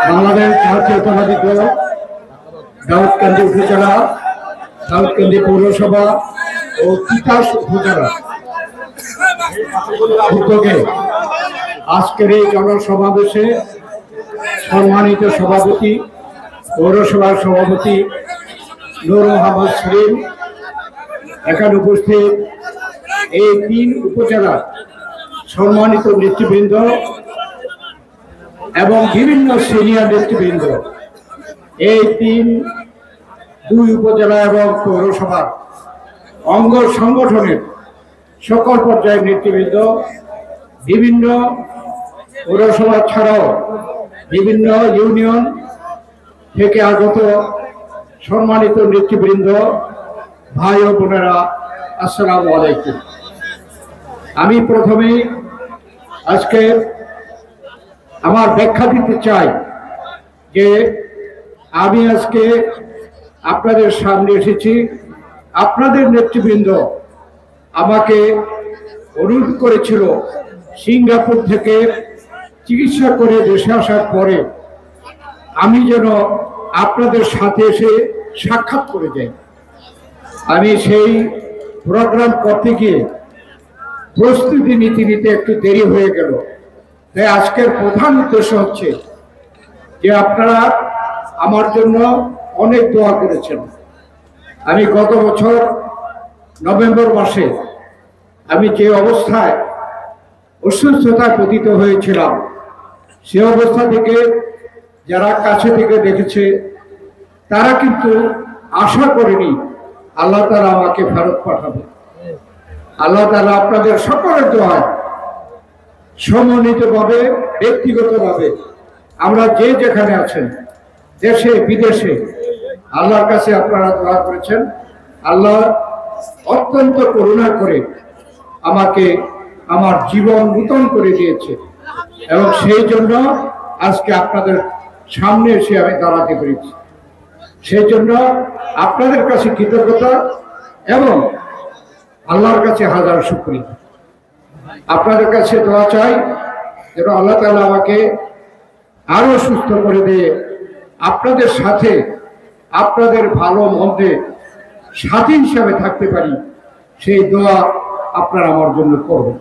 বাংলাদেশ জাতীয়তাবাদী দল দাউদকান্দি উপজেলা, দাউদকান্দি পৌরসভা ও তিতাস উপজেলা উদ্যোগে আজকের এই জনসমাবেশে সম্মানিত সভাপতি, পৌরসভার সভাপতি নূর মোহাম্মদ সেলিম, এখানে উপস্থিত এই 3 উপজেলার সম্মানিত নেতৃবৃন্দ এবং বিভিন্ন সিনিয়র নেতৃবৃন্দ, এই 2 উপজেলা এবং পৌরসভার অঙ্গ সংগঠনের সকল পর্যায়ের নেতৃবৃন্দ, বিভিন্ন পৌরসভা ছাড়াও বিভিন্ন ইউনিয়ন থেকে আগত সম্মানিত নেতৃবৃন্দ, ভাই ও বোনেরা, আসসালামু আলাইকুম। আমি প্রথমেই আজকে আমার ব্যাখ্যা দিতে চাই যে আমি আজকে আপনাদের সামনে এসেছি। আপনাদের নেতৃবৃন্দ আমাকে অনুরোধ করেছিল সিঙ্গাপুর থেকে চিকিৎসা করে দেশে আসার পরে আমি যেন আপনাদের সাথে এসে সাক্ষাৎ করে যাই। আমি সেই প্রোগ্রাম করতে গিয়ে প্রস্তুতি নিতে একটু দেরি হয়ে গেল। তাই আজকের প্রধান উদ্দেশ্য হচ্ছে যে আপনারা আমার জন্য অনেক দোয়া করেছেন। আমি গত বছর নভেম্বর মাসে আমি যে অবস্থায় অসুস্থতায় পতিত হয়েছিলাম, সে অবস্থা থেকে যারা কাছে থেকে দেখেছে তারা কিন্তু আশা করেনি আল্লাহ তাআলা আমাকে ফেরত পাঠাবে। আল্লাহ তাআলা আপনাদের সকলের দোয়ায় সমন্বিতভাবে, ব্যক্তিগতভাবে আমরা যে যেখানে আছেন, দেশে বিদেশে, আল্লাহর কাছে আপনারা দোয়া করেছেন। আল্লাহ অত্যন্ত করুণা করে আমাকে আমার জীবন নূতন করে দিয়েছে এবং সেই জন্য আজকে আপনাদের সামনে এসে আমি দাঁড়াতে পেরেছি। সেই জন্য আপনাদের কাছে কৃতজ্ঞতা এবং আল্লাহর কাছে হাজার শুকরিয়া। আপনাদের কাছে দোয়া চাই যেন আল্লাহ তাআলা আমাকে আরো সুস্থ করে দিয়ে আপনাদের সাথে, আপনাদের ভালো মন্দে সাথী হিসাবে থাকতে পারি, সেই দোয়া আপনারা আমার জন্য করবেন।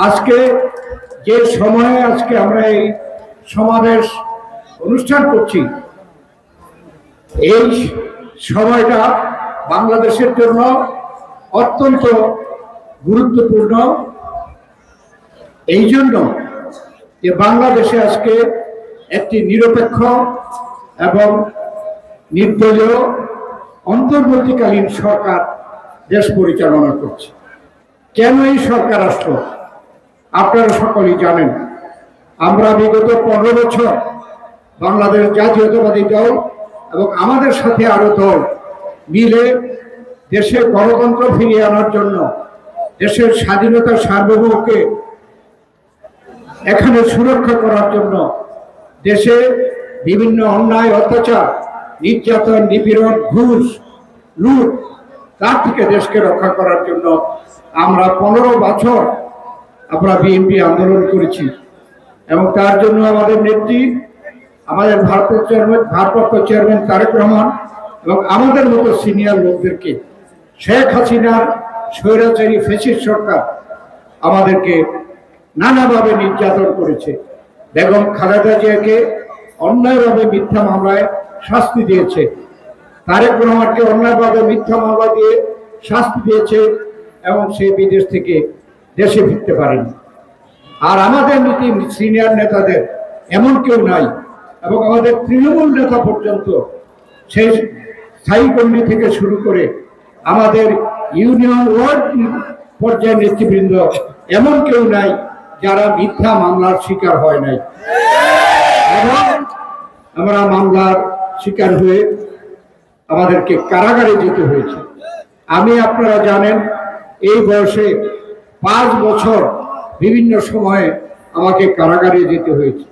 আজকে যে সময়ে আজকে আমরা এই সমাবেশ অনুষ্ঠান করছি, এই সময়টা বাংলাদেশের জন্য অত্যন্ত গুরুত্বপূর্ণ। এই জন্য যে বাংলাদেশে আজকে একটি নিরপেক্ষ এবং নির্দলীয় অন্তর্বর্তীকালীন সরকার দেশ পরিচালনা করছে। কেন এই সরকার আসলো আপনারা সকলেই জানেন। আমরা বিগত 15 বছর বাংলাদেশ জাতীয়তাবাদী দল এবং আমাদের সাথে আরো দল মিলে দেশের গণতন্ত্র ফিরিয়ে আনার জন্য, দেশের স্বাধীনতা সার্বভৌমকে এখানে সুরক্ষা করার জন্য, দেশে বিভিন্ন অন্যায়, অত্যাচার, নির্যাতন, নিপীড়ন, ঘুষ, লুট, তার থেকে দেশকে রক্ষা করার জন্য আমরা 15 বছর আমরা বিএনপি আন্দোলন করেছি এবং তার জন্য আমাদের নেত্রী, আমাদের ভারপ্রাপ্ত চেয়ারম্যান তারেক রহমান এবং আমাদের মতো সিনিয়র লোকদেরকে শেখ হাসিনার স্বৈরাচারী ফ্যাসিস্ট সরকার আমাদেরকে নানাভাবে নির্যাতন করেছে। বেগম খালেদা জিয়াকে অন্যায়ভাবে মিথ্যা মামলায় শাস্তি দিয়েছে, তারেক রহমানকে অন্যায়ভাবে মিথ্যা মামলা দিয়ে শাস্তি দিয়েছে এবং সে বিদেশ থেকে দেশে ফিরতে পারেনি। আর আমাদের নীতি সিনিয়র নেতাদের এমন কেউ নাই এবং আমাদের তৃণমূল নেতা পর্যন্ত, সেই স্থায়ী কর্মী থেকে শুরু করে আমাদের ইউনিয়ন ওয়ার্ড পর্যায়ের নেতৃবৃন্দ এমন কেউ নাই যারা মিথ্যা মামলার শিকার হয় নাই। এবং আমরা মামলার শিকার হয়ে আমাদেরকে কারাগারে যেতে হয়েছে। আমি, আপনারা জানেন, এই বয়সে 5 বছর বিভিন্ন সময়ে আমাকে কারাগারে যেতে হয়েছে।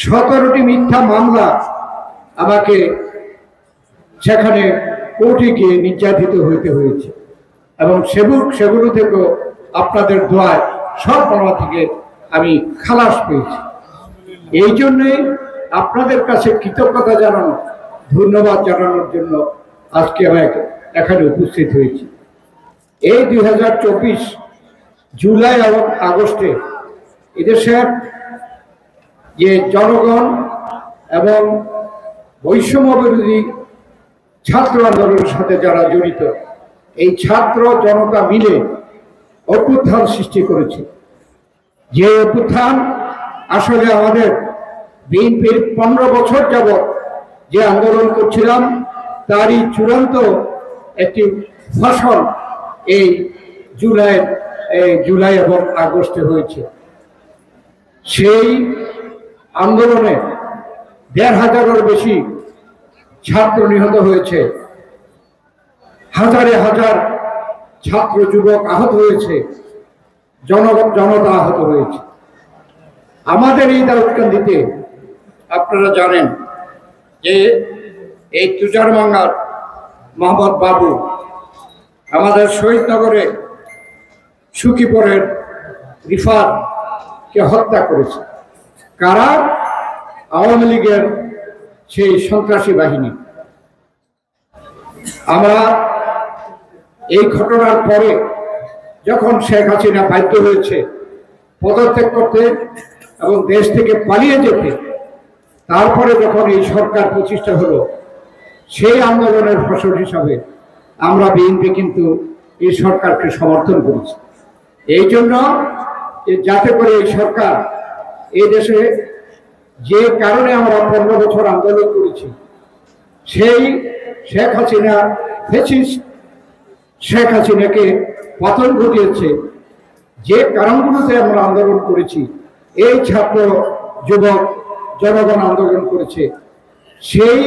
17টি মিথ্যা মামলা আমাকে সেখানে কোর্টে গিয়ে নির্যাতিত হইতে হয়েছে এবং সেগুলো থেকেও আপনাদের দোয়ায় সব মামলা থেকে আমি খালাস পেয়েছি। এই জন্যে আপনাদের কাছে কৃতজ্ঞতা জানানো, ধন্যবাদ জানানোর জন্য আজকে আমি এখানে উপস্থিত হয়েছি। এই 2024 জুলাই এবং আগস্টে এদেশের যে জনগণ এবং বৈষম্য বিরোধী ছাত্র আন্দোলনের সাথে যারা জড়িত, এই ছাত্র জনতা মিলে অভ্যুত্থান সৃষ্টি করেছে। যে অভ্যুত্থান আসলে আমাদের বিএনপির 15 বছর যাবৎ যে আন্দোলন করছিলাম তারই চূড়ান্ত একটি ফসল এই জুলাই এবং আগস্টে হয়েছে। সেই আন্দোলনে 1,500-এর বেশি ছাত্র নিহত হয়েছে, হাজারে হাজার ছাত্র যুবক আহত হয়েছে, জনতা আহত হয়েছে। আমাদের এই দাউদকান্দিতে আপনারা জানেন যে এই তুষারভাঙ্গার মোহাম্মদ বাবু আমাদের শহীদনগরে সুখীপুরের রিফাতকে হত্যা করেছে। কারা? আওয়ামী লীগের সেই সন্ত্রাসী বাহিনী। আমরা এই ঘটনার পরে যখন শেখ হাসিনা বাধ্য হয়েছে পদত্যাগ করতে এবং দেশ থেকে পালিয়ে যেতে, তারপরে যখন এই সরকার প্রতিষ্ঠা হলো, সেই আন্দোলনের ফসল হিসাবে আমরা বিএনপি কিন্তু এই সরকারকে সমর্থন করেছি। এই জন্য যাতে করে এই সরকার এই দেশে যে কারণে আমরা 15 বছর আন্দোলন করেছি, সেই শেখ হাসিনা ফ্যাসিস্ট শেখ হাসিনাকে পতন ঘটিয়েছে, যে কারণগুলোতে আমরা আন্দোলন করেছি, এই ছাত্র যুবক জনগণ আন্দোলন করেছে, সেই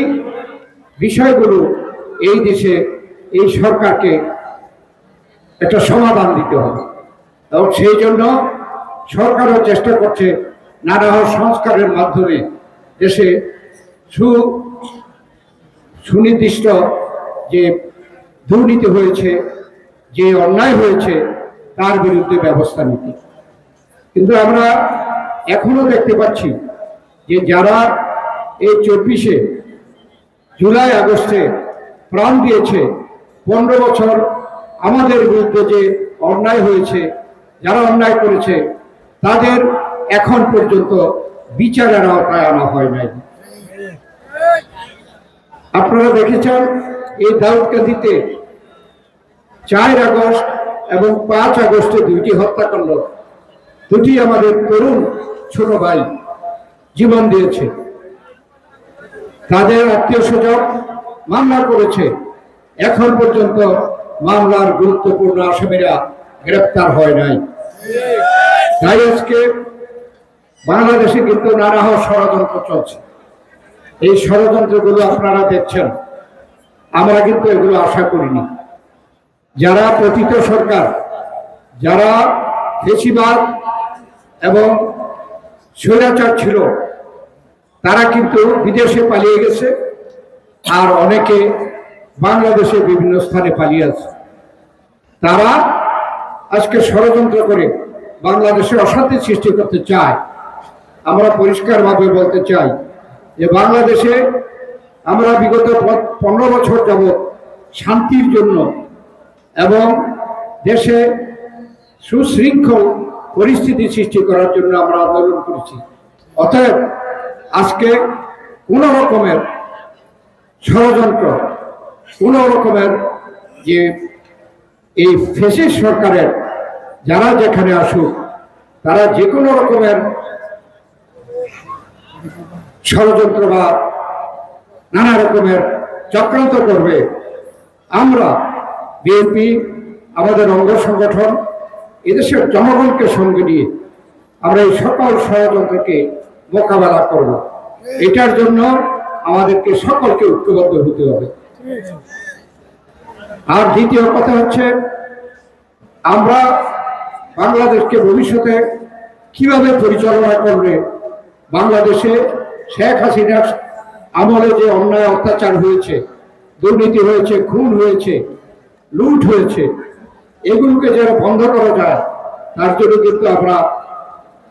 বিষয়গুলো এই দেশে এই সরকারকে একটা সমাধান দিতে হবে। এবং সেই জন্য সরকারও চেষ্টা করছে নানা সংস্কারের মাধ্যমে দেশে সুনির্দিষ্ট যে দুর্নীতি হয়েছে, যে অন্যায় হয়েছে, তার বিরুদ্ধে ব্যবস্থা নিতে। কিন্তু আমরা এখনো দেখতে পাচ্ছি যে যারা এই 24শে জুলাই আগস্টে প্রাণ দিয়েছে, 15 বছর আমাদের বিরুদ্ধে যে অন্যায় হয়েছে, যারা অন্যায় করেছে, তাদের এখন পর্যন্ত বিচারের আওতায় আনা হয় নাই। আপনারা দেখেছেন এই দাউদকান্দিতে 4 আগস্ট এবং 5 আগস্টে 2টি হত্যাকাণ্ড, 2টি আমাদের তরুণ ছোট ভাই জীবন দিয়েছে। তাদের আত্মীয় স্বজন মামলা করেছে, এখন পর্যন্ত মামলার গুরুত্বপূর্ণ আসামিরা গ্রেপ্তার হয় নাই। তাই আজকে বাংলাদেশে কিন্তু নানা ষড়যন্ত্র চলছে। এই ষড়যন্ত্রগুলো আপনারা দেখছেন, আমরা কিন্তু এগুলো আশা করিনি। যারা পতিত সরকার, যারা ফ্যাসিবাদ এবং স্বৈরাচার ছিল, তারা কিন্তু বিদেশে পালিয়ে গেছে, আর অনেকে বাংলাদেশে বিভিন্ন স্থানে পালিয়ে আছে। তারা আজকে ষড়যন্ত্র করে বাংলাদেশে অশান্তি সৃষ্টি করতে চায়। আমরা পরিষ্কারভাবে বলতে চাই যে বাংলাদেশে আমরা বিগত 15 বছর যাবৎ শান্তির জন্য এবং দেশে সুশৃঙ্খল পরিস্থিতি সৃষ্টি করার জন্য আমরা আন্দোলন করেছি। অতএব আজকে কোন রকমের ষড়যন্ত্র, কোন রকমের যে এই ফ্যাসিস্ট সরকারের যারা যেখানে আসুক, তারা যে কোনো রকমের ষড়যন্ত্র বা নানা রকমের চক্রান্ত করবে, আমরা বিএনপি আমাদের অঙ্গ সংগঠন এদেশের জনগণকে সঙ্গে নিয়ে আমরা এই সকল ষড়যন্ত্রকে মোকাবেলা করব। এটার জন্য আমাদেরকে সকলকে ঐক্যবদ্ধ হতে হবে। আর দ্বিতীয় কথা হচ্ছে, আমরা বাংলাদেশকে ভবিষ্যতে কিভাবে পরিচালনা করবে, বাংলাদেশে শেখ হাসিনার আমলে যে অন্যায় অত্যাচার হয়েছে, দুর্নীতি হয়েছে, খুন হয়েছে, লুট হয়েছে, এগুলোকে যারা বন্ধ করা যায়, তার জন্য কিন্তু আমরা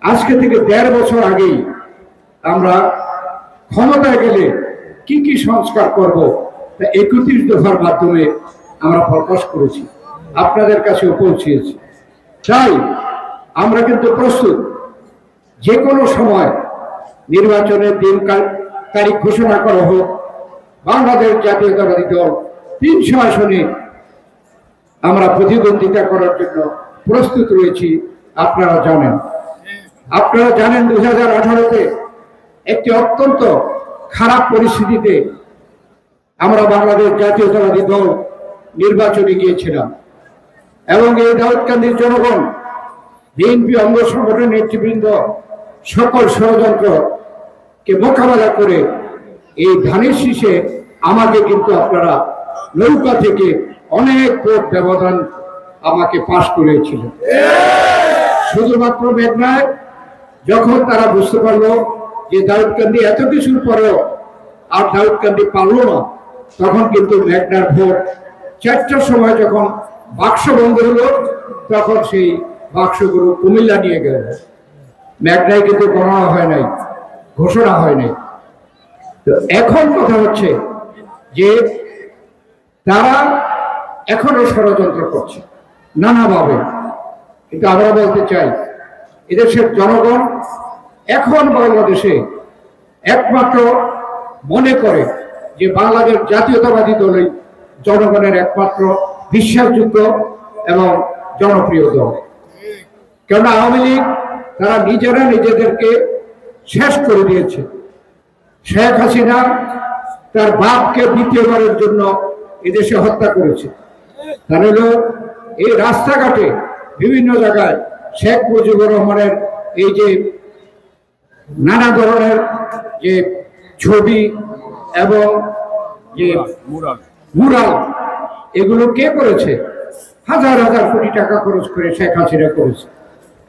আজকে থেকে ১.৫ বছর আগেই আমরা ক্ষমতায় গেলে কি কি সংস্কার করব তা ৩১ দফার মাধ্যমে আমরা প্রকাশ করেছি, আপনাদের কাছেও পৌঁছিয়েছি। তাই আমরা কিন্তু প্রস্তুত, যে কোনো সময় নির্বাচনের দিন তারিখ ঘোষণা করা হোক, বাংলাদেশ জাতীয়তাবাদী দল ৩০০ আসনে আমরা প্রতিদ্বন্দ্বিতা করার জন্য প্রস্তুত রয়েছি। আপনারা জানেন 2018-তে একটি অত্যন্ত খারাপ পরিস্থিতিতে আমরা বাংলাদেশ জাতীয়তাবাদী দল নির্বাচনে গিয়েছিলাম এবং এই দাউদকান্দির জনগণ, বিএনপি অঙ্গ সংগঠনের নেতৃবৃন্দ সকল ষড়যন্ত্রকে মোকাবেলা করে এই ধানের শীষে আমাকে কিন্তু আপনারা নৌকা থেকে অনেক ভোট ব্যবধান আমাকে পাশ করেছিলেন। শুধুমাত্র মেঘনায় যখন তারা বুঝতে পারলো যে দাউদকান্দি এত কিছুর পরেও আর দাউদকান্দি পারলো না, তখন কিন্তু মেঘনার ভোট 4টার সময় যখন বাক্স বন্ধ হলো, তখন সেই বাক্সগুলো কুমিল্লা নিয়ে গেল। মেঘনায় কিন্তু গণনা হয় নাই, ঘোষণা হয় নাই। তো এখন কথা হচ্ছে যে তারা এখনো ষড়যন্ত্র করছে নানাভাবে, কিন্তু আমরা বলতে চাই এদেশের জনগণ এখন বাংলাদেশে একমাত্র মনে করে যে বাংলাদেশ জাতীয়তাবাদী দলই জনগণের একমাত্র বিশ্বাসযোগ্য এবং জনপ্রিয় দল। কেননা আওয়ামী লীগ তারা নিজেরা নিজেদেরকে শেষ করে দিয়েছে। শেখ হাসিনা তার বাপকে দ্বিতীয়বারের জন্য এদেশে হত্যা করেছে। তাহলে এই রাস্তাঘাটে বিভিন্ন জায়গায় শেখ মুজিবুর রহমানের এই যে নানা ধরনের যে ছবি এবং যে মুরাল, এগুলো কে করেছে? হাজার হাজার কোটি টাকা খরচ করে শেখ হাসিনা করেছে।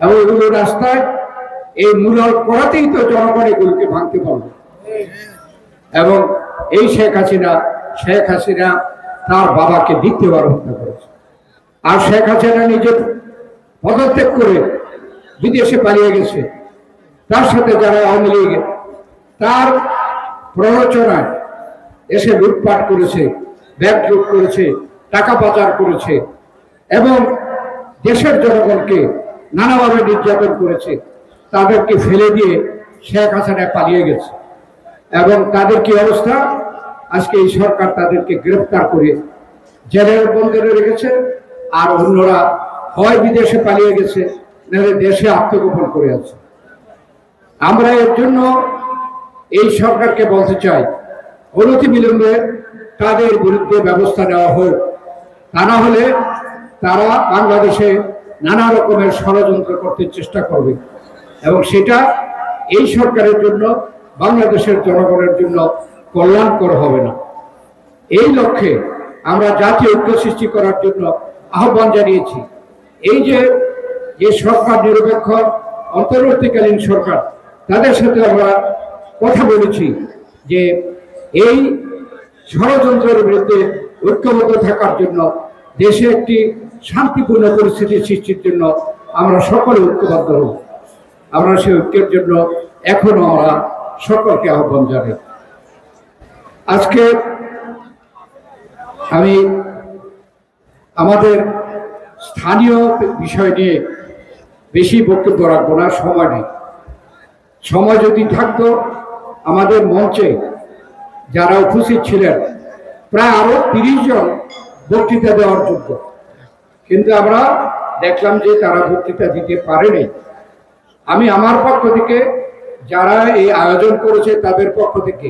এবং এগুলো রাস্তায় এই মুরাল করাতেই তো জনগণ এগুলোকে ভাঙতে পারবে। এবং এই শেখ হাসিনা তার বাবাকে দ্বিতীয়বার হত্যা করেছে। আর শেখ হাসিনা নিজে পদত্যাগ করে বিদেশে পালিয়ে গেছে। তার সাথে যারা আওয়ামী লীগ তার প্ররোচনায় এসে লুটপাট করেছে, ব্যাংক লুট করেছে, টাকা পাচার করেছে এবং দেশের জনগণকে নানাভাবে নির্যাতন করেছে। তাদেরকে ফেলে দিয়ে শেখ হাসিনা পালিয়ে গেছে এবং তাদের কি অবস্থা? আজকে এই সরকার তাদেরকে গ্রেফতার করে জেলের বন্দরে রেখেছে, আর অন্যরা হয় বিদেশে পালিয়ে গেছে, নাহলে দেশে আত্মগোপন করে আছে। আমরা এর জন্য এই সরকারকে বলতে চাই, অনতিবিলম্বে তাদের বিরুদ্ধে ব্যবস্থা নেওয়া হোক। তা না হলে তারা বাংলাদেশে নানা রকমের ষড়যন্ত্র করতে চেষ্টা করবে এবং সেটা এই সরকারের জন্য, বাংলাদেশের জনগণের জন্য কল্যাণকর হবে না। এই লক্ষ্যে আমরা জাতীয় ঐক্য সৃষ্টি করার জন্য আহ্বান জানিয়েছি। এই যে সরকার নিরপেক্ষ অন্তর্বর্তীকালীন সরকার, তাদের সাথে আমরা কথা বলেছি যে এই ষড়যন্ত্রের বিরুদ্ধে ঐক্যবদ্ধ থাকার জন্য, দেশে একটি শান্তিপূর্ণ পরিস্থিতি সৃষ্টির জন্য আমরা সকলে ঐক্যবদ্ধ হব। আমরা সেই ঐক্যের জন্য এখনো আমরা সকলকে আহ্বান জানাই। আজকে আমি আমাদের স্থানীয় বিষয় নিয়ে বেশি বক্তব্য রাখবো না, সময় নেই। সময় যদি থাকতো আমাদের মঞ্চে যারা উপস্থিত ছিলেন প্রায় আরো 30 জন বক্তৃতা দেওয়ার যোগ্য, কিন্তু আমরা দেখলাম যে তারা বক্তৃতা দিতে পারেনি। আমি আমার পক্ষ থেকে, যারা এই আয়োজন করেছে তাদের পক্ষ থেকে,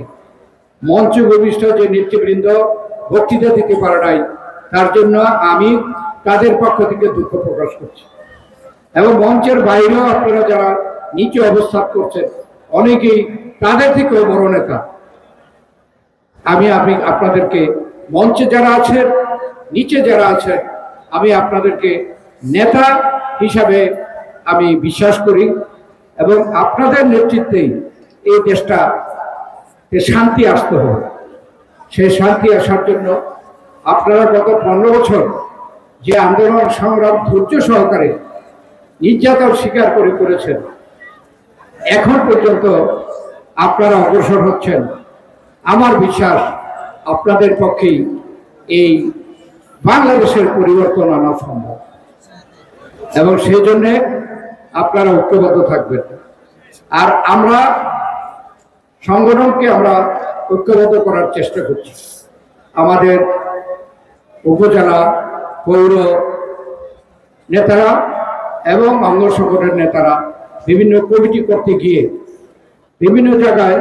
মঞ্চে উপবিষ্ট যে নেতৃবৃন্দ বক্তৃতা দিতে পারে নাই, তার জন্য আমি তাদের পক্ষ থেকে দুঃখ প্রকাশ করছি। এবং মঞ্চের বাইরেও আপনারা যারা নিচে অবস্থান করছেন, অনেকেই তাদের থেকেও বড় নেতা। আমি আপনাদেরকে, মঞ্চে যারা আছেন, নিচে যারা আছেন, আমি আপনাদেরকে নেতা হিসাবে আমি বিশ্বাস করি এবং আপনাদের নেতৃত্বেই এই দেশটা শান্তি আসতে হবে। সেই শান্তি আসার জন্য আপনারা গত 15 বছর যে আন্দোলন সংগ্রাম ধৈর্য সহকারে নির্যাতন স্বীকার করেছেন, এখন পর্যন্ত আপনারা অগ্রসর হচ্ছেন, আমার বিশ্বাস আপনাদের পক্ষেই এই বাংলাদেশের পরিবর্তন আনা সম্ভব, এবং সেই জন্যে আপনারা ঐক্যবদ্ধ থাকবেন। আর আমরা সংগঠনকে আমরা ঐক্যবদ্ধ করার চেষ্টা করছি। আমাদের উপজেলা পৌর নেতারা এবং অঙ্গ সংগঠনের নেতারা বিভিন্ন কমিটি করতে গিয়ে বিভিন্ন জায়গায়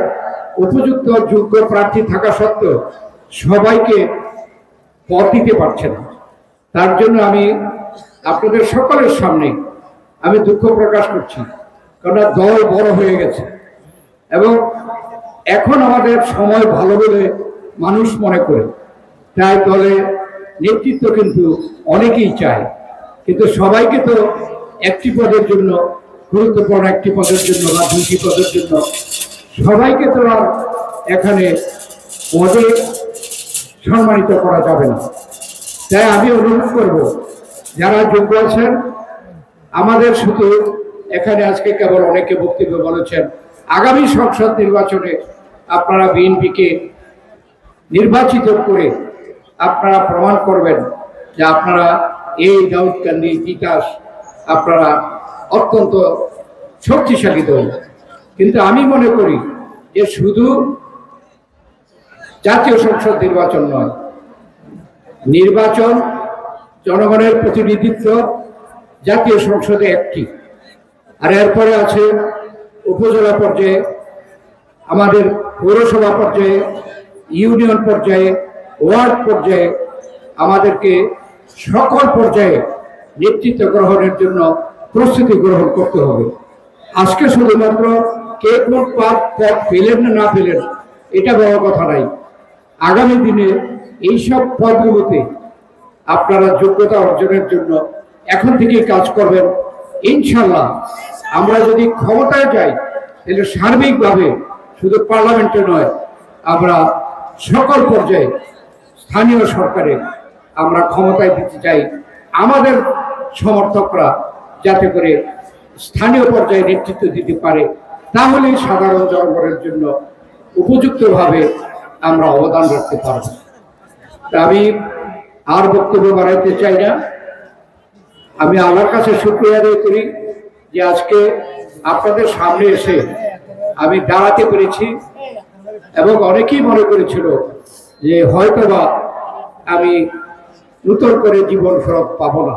উপযুক্ত যোগ্য প্রার্থী থাকা সত্ত্বেও সবাইকে পদ দিতে পারছে না। তার জন্য আমি আপনাদের সকলের সামনে আমি দুঃখ প্রকাশ করছি, কারণ দল বড় হয়ে গেছে এবং এখন আমাদের সময় ভালো বলে মানুষ মনে করে, তাই দলে নেতৃত্ব কিন্তু অনেকেই চায়, কিন্তু সবাইকে তো একটি পদের জন্য, গুরুত্বপূর্ণ একটি পদের জন্য বা দুটি পদের জন্য সবাইকে তো আর এখানে পদে সম্মানিত করা যাবে না। তাই আমি অনুরোধ করব, যারা যোগ্য আছেন, আমাদের শুধু এখানে আজকে কেবল অনেকে বক্তব্য বলেছেন, আগামী সংসদ নির্বাচনে আপনারা বিএনপিকে নির্বাচিত করে আপনারা প্রমাণ করবেন যে আপনারা এই দাউদকান্দি তিতাস আপনারা অত্যন্ত শক্তিশালী দল। কিন্তু আমি মনে করি যে শুধু জাতীয় সংসদ নির্বাচন নয়, নির্বাচন জনগণের প্রতিনিধিত্ব জাতীয় সংসদে একটি, আর এরপরে আছে উপজেলা পর্যায়ে, আমাদের পৌরসভা পর্যায়ে, ইউনিয়ন পর্যায়ে, ওয়ার্ড পর্যায়ে আমাদেরকে সকল পর্যায়ে নেতৃত্ব গ্রহণের জন্য প্রস্তুতি গ্রহণ করতে হবে। আজকে শুধুমাত্র কে কোন পদ পেলেন না পেলেন এটা বড় কথা নাই, আগামী দিনে এইসব পদগুলোতে আপনারা যোগ্যতা অর্জনের জন্য এখন থেকেই কাজ করবেন। ইনশাল্লাহ আমরা যদি ক্ষমতায় যাই তাহলে সার্বিকভাবে শুধু পার্লামেন্টে নয়, আমরা সকল পর্যায়ে স্থানীয় সরকারে আমরা ক্ষমতায় দিতে চাই আমাদের সমর্থকরা, যাতে করে স্থানীয় পর্যায়ে নেতৃত্ব দিতে পারে, তাহলেই সাধারণ জনগণের জন্য উপযুক্তভাবে আমরা অবদান রাখতে পারব। আমি আর বক্তব্য বাড়াইতে চাই না। আমি আল্লাহর কাছে শুকরিয়া আদায় করি যে আজকে আপনাদের সামনে এসে আমি দাঁড়াতে পেরেছি, এবং অনেকেই মনে করেছিল যে হয়তোবা আমি নতুন করে জীবন ফেরত পাবো না।